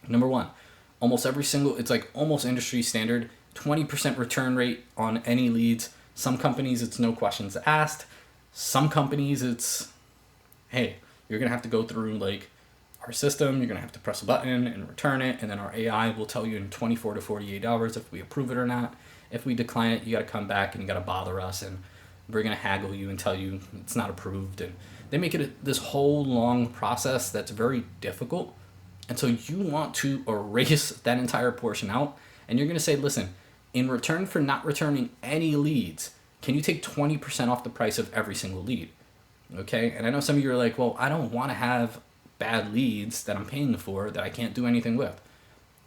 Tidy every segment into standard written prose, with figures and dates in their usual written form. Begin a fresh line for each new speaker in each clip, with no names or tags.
Number one, it's like almost industry standard, 20% return rate on any leads. Some companies, it's no questions asked. Some companies, it's, hey, you're going to have to go through like our system, you're going to have to press a button and return it, and then our AI will tell you in 24 to 48 hours if we approve it or not. If we decline it, you got to come back and you got to bother us, and we're going to haggle you and tell you it's not approved. And they make it this whole long process that's very difficult. And so you want to erase that entire portion out, and you're going to say, listen, in return for not returning any leads, can you take 20% off the price of every single lead? Okay. And I know some of you are like, well, I don't want to have bad leads that I'm paying for that I can't do anything with.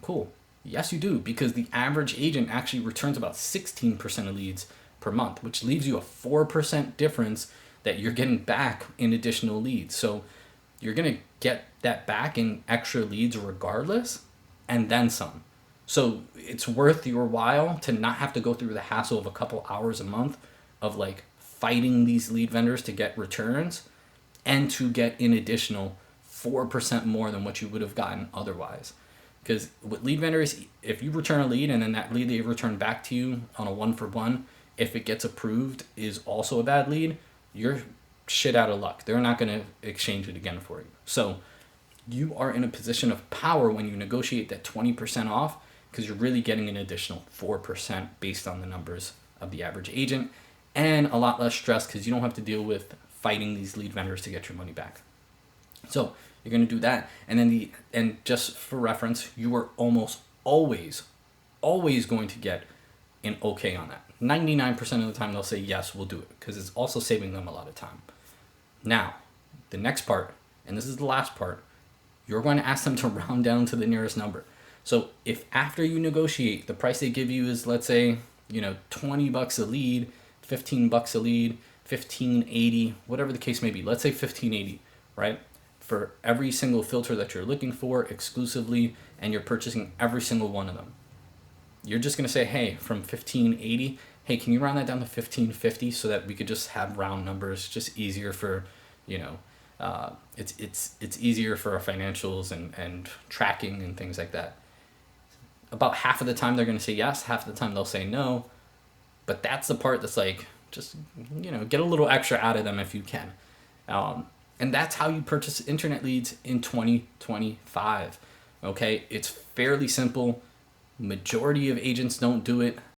Cool. Yes, you do, because the average agent actually returns about 16% of leads per month, which leaves you a 4% difference that you're getting back in additional leads. So you're going to get that back in extra leads regardless, and then some. So it's worth your while to not have to go through the hassle of a couple hours a month of like fighting these lead vendors to get returns, and to get an additional 4% more than what you would have gotten otherwise. Because with lead vendors, if you return a lead and then that lead they return back to you on a 1-for-1, if it gets approved, is also a bad lead, you're shit out of luck. They're not going to exchange it again for you. So you are in a position of power when you negotiate that 20% off, because you're really getting an additional 4% based on the numbers of the average agent, and a lot less stress because you don't have to deal with fighting these lead vendors to get your money back. So you're going to do that, and then just for reference, you are almost always going to get an okay on that. 99% of the time they'll say yes, we'll do it, because it's also saving them a lot of time. Now, the next part, and this is the last part, you're going to ask them to round down to the nearest number. So if after you negotiate, the price they give you is, let's say, $20 a lead, $15 a lead, $15.80, whatever the case may be. Let's say $15.80, right? For every single filter that you're looking for exclusively, and you're purchasing every single one of them. You're just going to say, hey, from $15.80, hey, can you round that down to $15.50 so that we could just have round numbers, just easier for, it's easier for our financials and tracking and things like that. About half of the time they're going to say yes, half of the time they'll say no, but that's the part that's like, just, get a little extra out of them if you can. And that's how you purchase internet leads in 2025. Okay, it's fairly simple. Majority of agents don't do it.